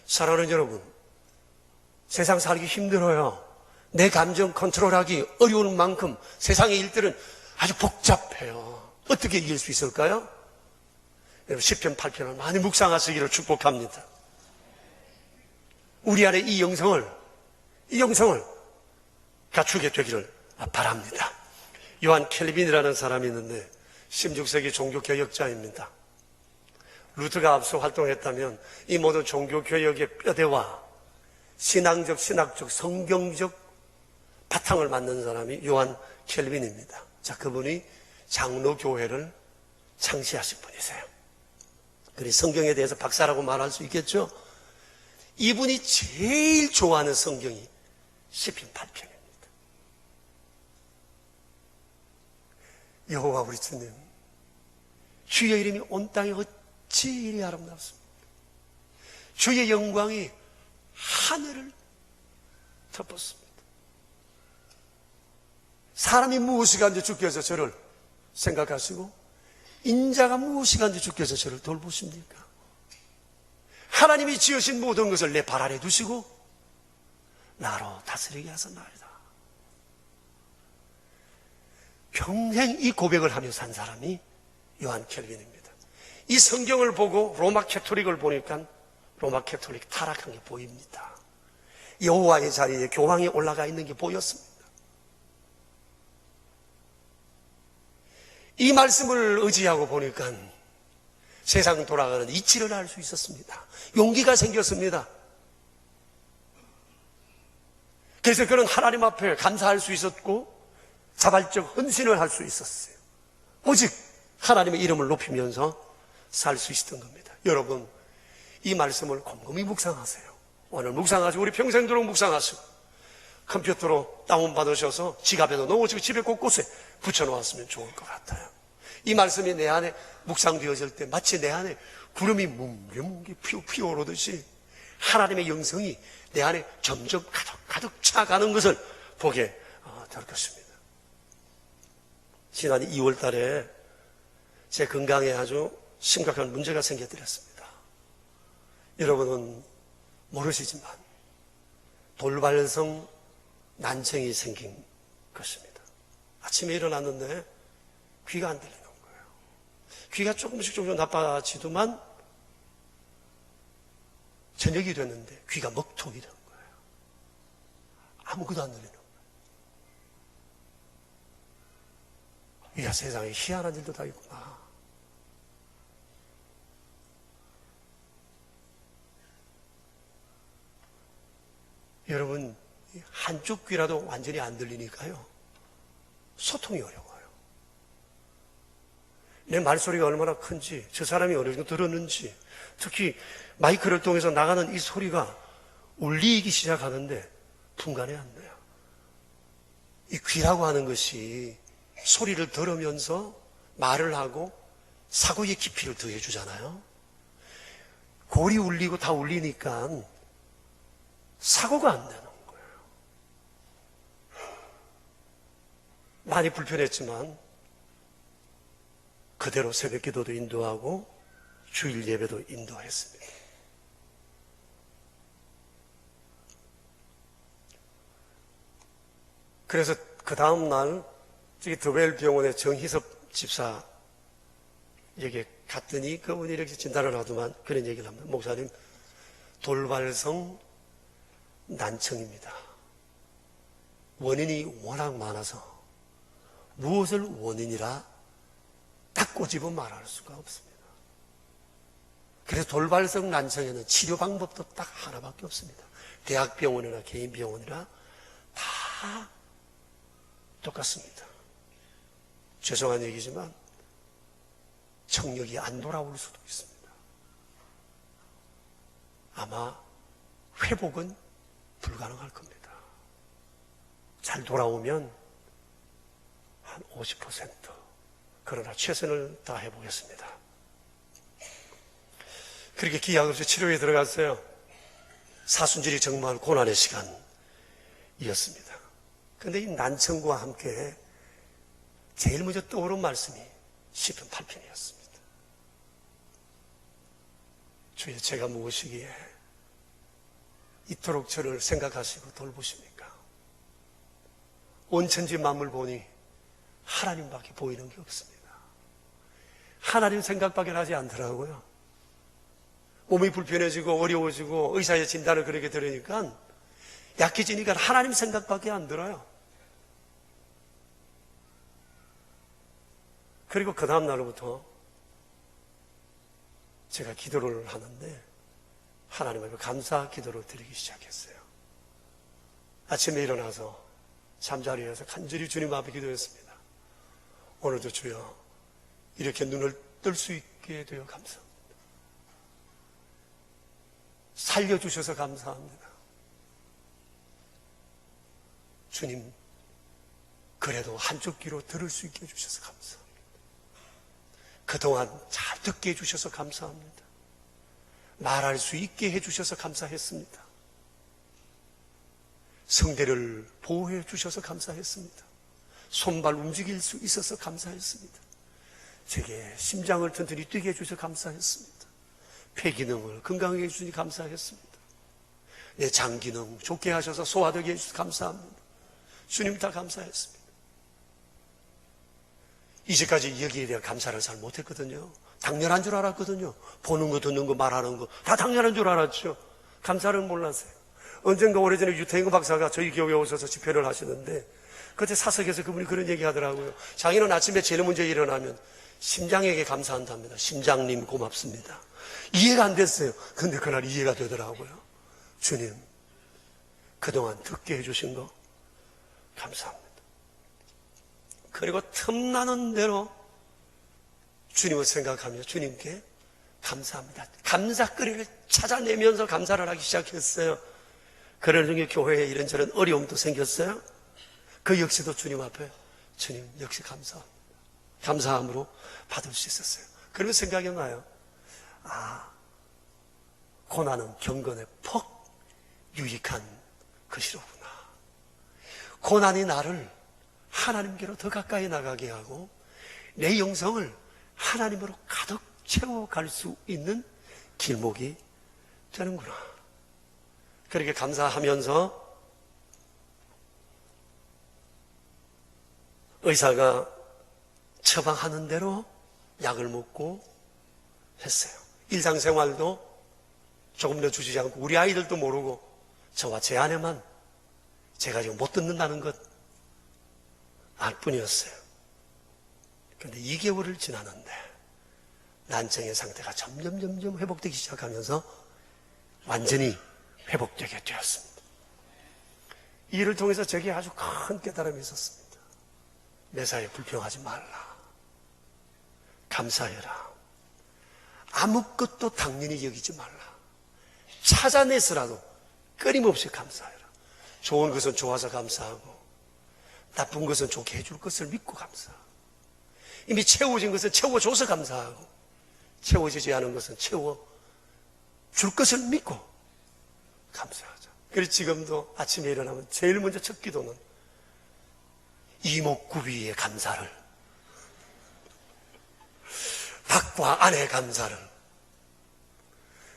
사랑하는 여러분, 세상 살기 힘들어요. 내 감정 컨트롤하기 어려운 만큼 세상의 일들은 아주 복잡해요. 어떻게 이길 수 있을까요? 여러분, 시편 8편을 많이 묵상하시기를 축복합니다. 우리 안에 이 영성을 갖추게 되기를 바랍니다. 요한 켈빈이라는 사람이 있는데 16세기 종교개혁자입니다. 루터가 앞서 활동했다면 이 모든 종교개혁의 뼈대와 신앙적, 신학적, 성경적 바탕을 만든 사람이 요한 켈빈입니다. 자, 그분이 장로교회를 창시하신 분이세요. 그래서 성경에 대해서 박사라고 말할 수 있겠죠? 이분이 제일 좋아하는 성경이 시편 8편입니다. 여호와 우리 주님, 주의 이름이 온 땅에 어찌 이리 아름답습니까? 주의 영광이 하늘을 덮었습니다. 사람이 무엇이 간지 주께서 저를 생각하시고 인자가 무엇이 간지 주께서 저를 돌보십니까? 하나님이 지으신 모든 것을 내 발 아래 두시고 나로 다스리게 하셨나이다. 평생 이 고백을 하며 산 사람이 요한 켈빈입니다. 이 성경을 보고 로마 캐토릭을 보니까 로마 캐토릭 타락한 게 보입니다. 여호와의 자리에 교황이 올라가 있는 게 보였습니다. 이 말씀을 의지하고 보니까 세상 돌아가는 이치를 알 수 있었습니다. 용기가 생겼습니다. 그래서 그는 하나님 앞에 감사할 수 있었고 자발적 헌신을 할 수 있었어요. 오직 하나님의 이름을 높이면서 살 수 있었던 겁니다. 여러분, 이 말씀을 곰곰이 묵상하세요. 오늘 묵상하시고 우리 평생도록 묵상하시고 컴퓨터로 다운받으셔서 지갑에도 넣으시고 집에 곳곳에 붙여놓았으면 좋을 것 같아요. 이 말씀이 내 안에 묵상되어질 때 마치 내 안에 구름이 뭉게뭉게 피어오르듯이 하나님의 영성이 내 안에 점점 가득 차가는 것을 보게 될 것입니다. 지난 2월 달에 제 건강에 아주 심각한 문제가 생겨드렸습니다. 여러분은 모르시지만 돌발성 난청이 생긴 것입니다. 아침에 일어났는데 귀가 안 들리는 거예요. 귀가 조금씩 나빠지더만 저녁이 됐는데 귀가 먹통이 된 거예요. 아무것도 안 들리는 거예요. 이야, 세상에 희한한 일도 다 있구나. 여러분, 한쪽 귀라도 완전히 안 들리니까요, 소통이 어려워요. 내 말소리가 얼마나 큰지, 저 사람이 어느 정도 들었는지, 특히 마이크를 통해서 나가는 이 소리가 울리기 시작하는데 분간이 안 돼요. 이 귀라고 하는 것이 소리를 들으면서 말을 하고 사고의 깊이를 더해주잖아요. 골이 울리고 다 울리니까 사고가 안 되는 거예요. 많이 불편했지만 그대로 새벽 기도도 인도하고 주일 예배도 인도했습니다. 그래서 그 다음 날 저기 더벨 병원의 정희섭 집사에게 갔더니 그분이 이렇게 진단을 하더만 그런 얘기를 합니다. 목사님, 돌발성 난청입니다. 원인이 워낙 많아서 무엇을 원인이라 딱 꼬집어 말할 수가 없습니다. 그래서 돌발성 난청에는 치료 방법도 딱 하나밖에 없습니다. 대학병원이나 개인병원이나 다 똑같습니다. 죄송한 얘기지만 청력이 안 돌아올 수도 있습니다. 아마 회복은 불가능할 겁니다. 잘 돌아오면 한 50%. 그러나 최선을 다해보겠습니다. 그렇게 기약 없이 치료에 들어갔어요. 사순절이 정말 고난의 시간이었습니다. 그런데 이 난청과 함께 제일 먼저 떠오른 말씀이 시편 8편이었습니다. 주여, 제가 무엇이기에 이토록 저를 생각하시고 돌보십니까? 온 천지 만물 보니 하나님밖에 보이는 게 없습니다. 하나님 생각밖에 나지 않더라고요. 몸이 불편해지고 어려워지고 의사의 진단을 그렇게 들으니까 약해지니까 하나님 생각밖에 안 들어요. 그리고 그 다음 날부터 제가 기도를 하는데 하나님 앞에 감사 기도를 드리기 시작했어요. 아침에 일어나서 잠자리에서 간절히 주님 앞에 기도했습니다. 오늘도 주여, 이렇게 눈을 뜰 수 있게 되어 감사합니다. 살려주셔서 감사합니다. 주님, 그래도 한쪽 귀로 들을 수 있게 해주셔서 감사합니다. 그동안 잘 듣게 해주셔서 감사합니다. 말할 수 있게 해주셔서 감사했습니다. 성대를 보호해 주셔서 감사했습니다. 손발 움직일 수 있어서 감사했습니다. 제게 심장을 튼튼히 뛰게 해주셔서 감사했습니다. 폐기능을 건강하게 해주시니 감사했습니다. 내 장기능 좋게 하셔서 소화되게 해주셔서 감사합니다. 주님 다 감사했습니다. 이제까지 여기에 대한 감사를 잘 못했거든요. 당연한 줄 알았거든요. 보는 거, 듣는 거, 말하는 거 다 당연한 줄 알았죠. 감사를 몰랐어요. 언젠가 오래전에 유태인 박사가 저희 교회에 오셔서 집회를 하시는데 그때 사석에서 그분이 그런 얘기 하더라고요. 자기는 아침에 제일 먼저 일어나면 심장에게 감사한답니다. 심장님 고맙습니다. 이해가 안 됐어요. 근데 그날 이해가 되더라고요. 주님, 그동안 듣게 해주신 거 감사합니다. 그리고 틈나는 대로 주님을 생각하며 주님께 감사합니다. 감사거리를 찾아내면서 감사를 하기 시작했어요. 그러는 교회에 이런저런 어려움도 생겼어요. 그 역시도 주님 앞에 주님 역시 감사함으로 받을 수 있었어요. 그러면 생각이 나요. 고난은 경건에 퍽 유익한 것이로구나. 고난이 나를 하나님께로 더 가까이 나가게 하고 내 영성을 하나님으로 가득 채워갈 수 있는 길목이 되는구나. 그렇게 감사하면서 의사가 처방하는 대로 약을 먹고 했어요. 일상생활도 조금 더 주지 않고 우리 아이들도 모르고 저와 제 아내만 제가 지금 못 듣는다는 것 알 뿐이었어요. 그런데 2개월을 지났는데 난청의 상태가 점점 회복되기 시작하면서 완전히 회복되게 되었습니다. 이 일을 통해서 제게 아주 큰 깨달음이 있었습니다. 매사에 불평하지 말라. 감사해라. 아무것도 당연히 여기지 말라. 찾아내서라도 끊임없이 감사해라. 좋은 것은 좋아서 감사하고 나쁜 것은 좋게 해줄 것을 믿고 감사하고 이미 채워진 것은 채워줘서 감사하고 채워지지 않은 것은 채워줄 것을 믿고 감사하자. 그래서 지금도 아침에 일어나면 제일 먼저 첫 기도는 이목구비의 감사를, 밖과 안의 감사를,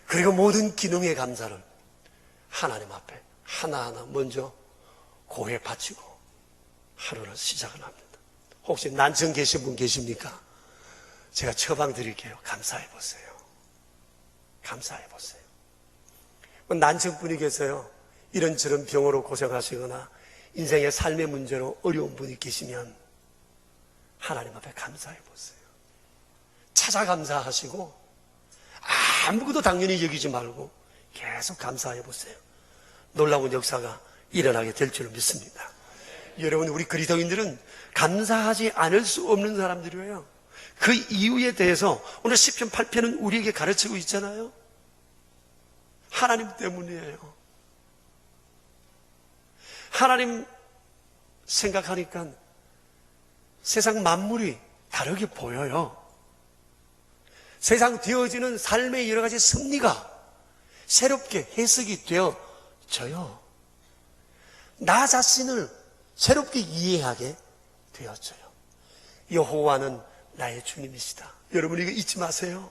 그리고 모든 기능의 감사를 하나님 앞에 하나하나 먼저 고해 바치고 하루를 시작을 합니다. 혹시 난청 계신 분 계십니까? 제가 처방 드릴게요. 감사해 보세요. 감사해 보세요. 난청분이 계세요. 이런저런 병으로 고생하시거나 인생의 삶의 문제로 어려운 분이 계시면 하나님 앞에 감사해 보세요. 찾아 감사하시고 아무것도 당연히 여기지 말고 계속 감사해 보세요. 놀라운 역사가 일어나게 될 줄 믿습니다. 여러분, 우리 그리스도인들은 감사하지 않을 수 없는 사람들이에요. 그 이유에 대해서 오늘 시편 8편은 우리에게 가르치고 있잖아요. 하나님 때문이에요. 하나님 생각하니까 세상 만물이 다르게 보여요. 세상 되어지는 삶의 여러 가지 섭리가 새롭게 해석이 되어져요. 나 자신을 새롭게 이해하게 되어져요. 여호와는 나의 주님이시다. 여러분, 이거 잊지 마세요.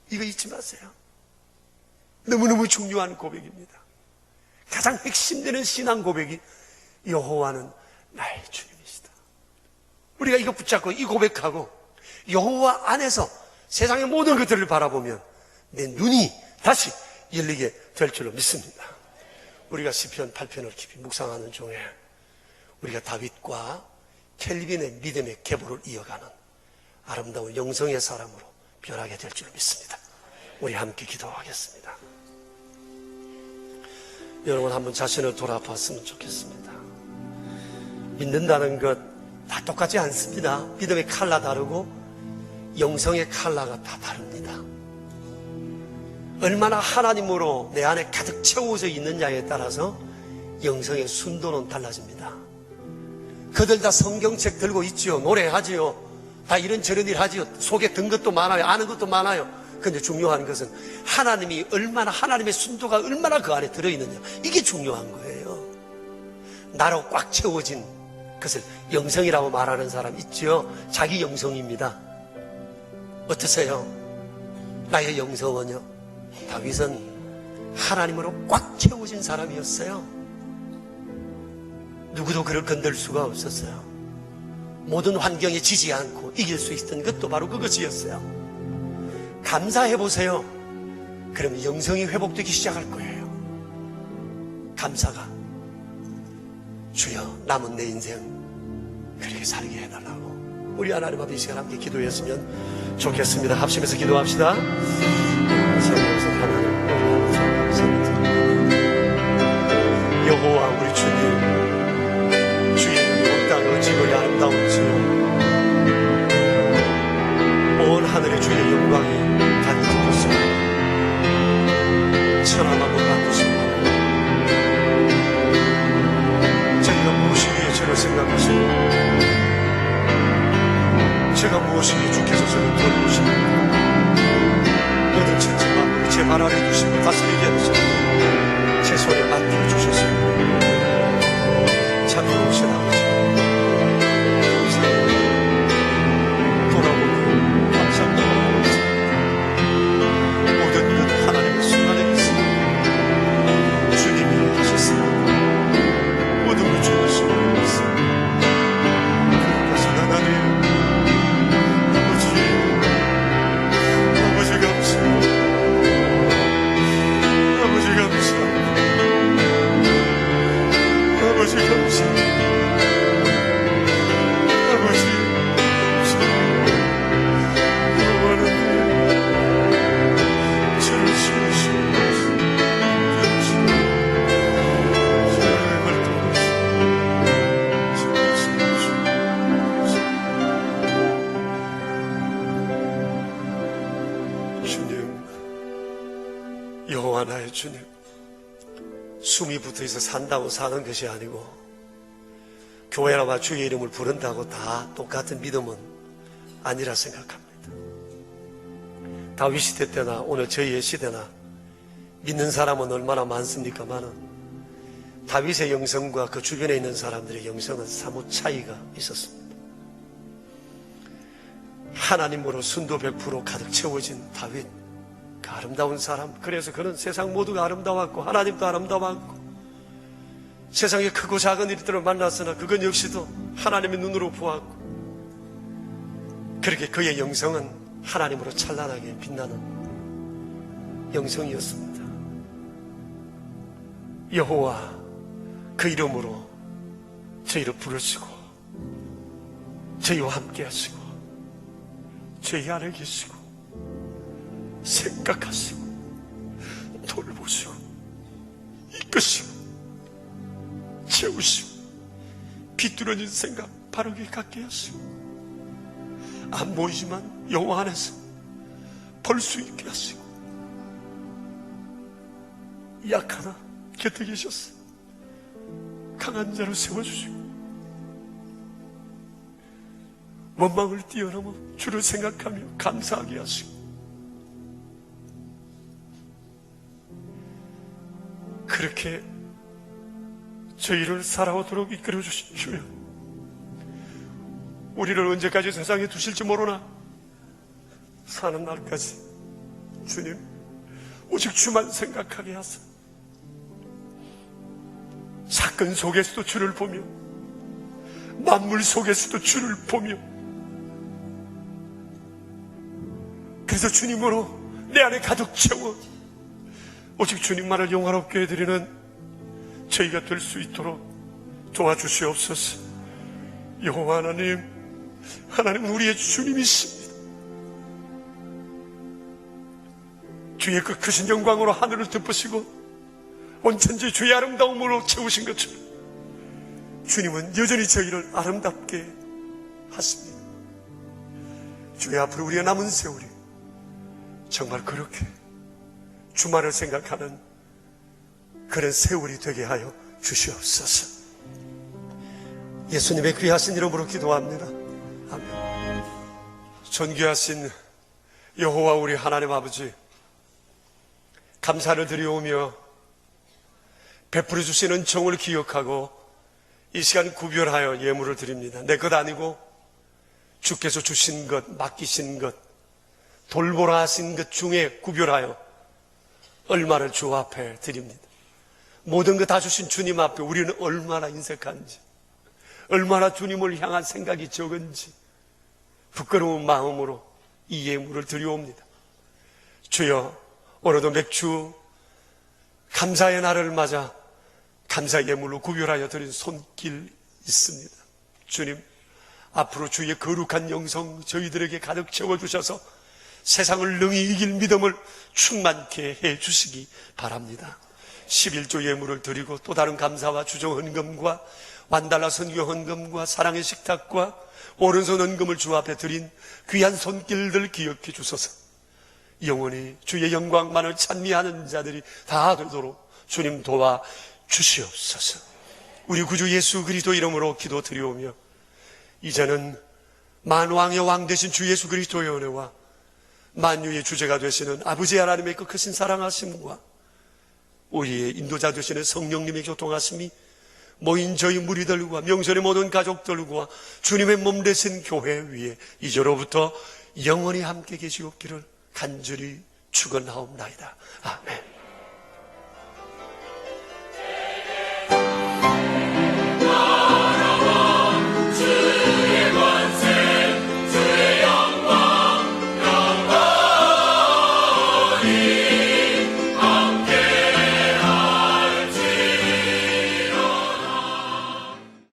이거 잊지 마세요. 너무너무 중요한 고백입니다. 가장 핵심되는 신앙 고백이 여호와는 나의 주님이시다. 우리가 이거 붙잡고 이 고백하고 여호와 안에서 세상의 모든 것들을 바라보면 내 눈이 다시 열리게 될 줄로 믿습니다. 우리가 시편 8편을 깊이 묵상하는 중에 우리가 다윗과 켈빈의 믿음의 계보를 이어가는 아름다운 영성의 사람으로 변하게 될 줄로 믿습니다. 우리 함께 기도하겠습니다. 여러분, 한번 자신을 돌아봤으면 좋겠습니다. 믿는다는 것 다 똑같지 않습니다. 믿음의 칼라 다르고 영성의 칼라가 다 다릅니다. 얼마나 하나님으로 내 안에 가득 채워져 있느냐에 따라서 영성의 순도는 달라집니다. 그들 다 성경책 들고 있지요. 노래하지요. 다 이런저런 일 하지요. 속에 든 것도 많아요. 아는 것도 많아요. 그런데 중요한 것은 하나님이 얼마나, 하나님의 순도가 얼마나 그 안에 들어있느냐. 이게 중요한 거예요. 나로 꽉 채워진 것을 영성이라고 말하는 사람 있지요. 자기 영성입니다. 어떠세요? 나의 영성은요, 다윗은 하나님으로 꽉 채워진 사람이었어요. 누구도 그를 건들 수가 없었어요. 모든 환경에 지지 않고 이길 수 있었던 것도 바로 그것이었어요. 감사해 보세요. 그러면 영성이 회복되기 시작할 거예요. 감사가, 주여 남은 내 인생 그렇게 살게 해달라고 우리 하나님 앞에 이 시간 함께 기도했으면 좋겠습니다. 합심해서 기도합시다. 여호와 우리 주님, 주의 이름이 온 땅에 어찌그리 아름다운지요. 온 하늘에 주의 영광이 가득 드셨습니다. 천하만국 만드시고 아버지 감사합니다. 아버지 영원한 저를 지으시고 주님, 여호와 나의 주님, 숨이 붙어있어 산다고 사는 것이 아니고 교회라와 주의 이름을 부른다고 다 똑같은 믿음은 아니라 생각합니다. 다윗 시대 때나 오늘 저희의 시대나 믿는 사람은 얼마나 많습니까마는 다윗의 영성과 그 주변에 있는 사람들의 영성은 사뭇 차이가 있었습니다. 하나님으로 순도 100% 가득 채워진 다윗, 그 아름다운 사람. 그래서 그는 세상 모두가 아름다웠고 하나님도 아름다웠고 세상에 크고 작은 일들을 만났으나 그건 역시도 하나님의 눈으로 보았고, 그렇게 그의 영성은 하나님으로 찬란하게 빛나는 영성이었습니다. 여호와, 그 이름으로 저희를 부르시고 저희와 함께 하시고 저희 안에 계시고 생각하시고 돌보시고 이끄시고 채우시고 비뚤어진 생각 바르게 갖게 하시고 안 보이지만 영혼 안에서 볼 수 있게 하시고 약하나 곁에 계셔서 강한 자로 세워주시고 원망을 뛰어넘어 주를 생각하며 감사하게 하시고 그렇게 저희를 살아오도록 이끌어주신 주여, 우리를 언제까지 세상에 두실지 모르나 사는 날까지 주님 오직 주만 생각하게 하사 사건 속에서도 주를 보며 만물 속에서도 주를 보며 그래서 주님으로 내 안에 가득 채워 오직 주님만을 영화롭게 해드리는 저희가 될 수 있도록 도와주시옵소서. 여호와 하나님, 하나님은 우리의 주님이십니다. 주의 그 크신 영광으로 하늘을 덮으시고 온천지 주의 아름다움으로 채우신 것처럼 주님은 여전히 저희를 아름답게 하십니다. 주의 앞으로 우리의 남은 세월이 정말 그렇게 주말을 생각하는 그런 세월이 되게 하여 주시옵소서. 예수님의 귀하신 이름으로 기도합니다. 아멘. 존귀하신 여호와 우리 하나님 아버지, 감사를 드리오며 베풀어 주시는 정을 기억하고 이 시간 구별하여 예물을 드립니다. 내 것 아니고 주께서 주신 것, 맡기신 것, 돌보라 하신 것 중에 구별하여 얼마를 주 앞에 드립니다. 모든 것 다 주신 주님 앞에 우리는 얼마나 인색한지, 얼마나 주님을 향한 생각이 적은지 부끄러운 마음으로 이 예물을 드려옵니다. 주여, 오늘도 맥주 감사의 날을 맞아 감사 예물로 구별하여 드린 손길 있습니다. 주님, 앞으로 주의 거룩한 영성 저희들에게 가득 채워주셔서 세상을 능히 이길 믿음을 충만케 해주시기 바랍니다. 11조 예물을 드리고 또 다른 감사와 주정 헌금과 완달라 선교 헌금과 사랑의 식탁과 오른손 헌금을 주 앞에 드린 귀한 손길들 기억해 주소서. 영원히 주의 영광만을 찬미하는 자들이 다 되도록 주님 도와 주시옵소서. 우리 구주 예수 그리스도 이름으로 기도드리오며 이제는 만왕의 왕 되신 주 예수 그리스도의 은혜와 만유의 주제가 되시는 아버지 하나님의 그 크신 사랑하심과 우리의 인도자 되시는 성령님의 교통하심이 모인 저희 무리들과 명절의 모든 가족들과 주님의 몸 되신 교회 위에 이제로부터 영원히 함께 계시옵기를 간절히 축원하옵나이다. 아멘.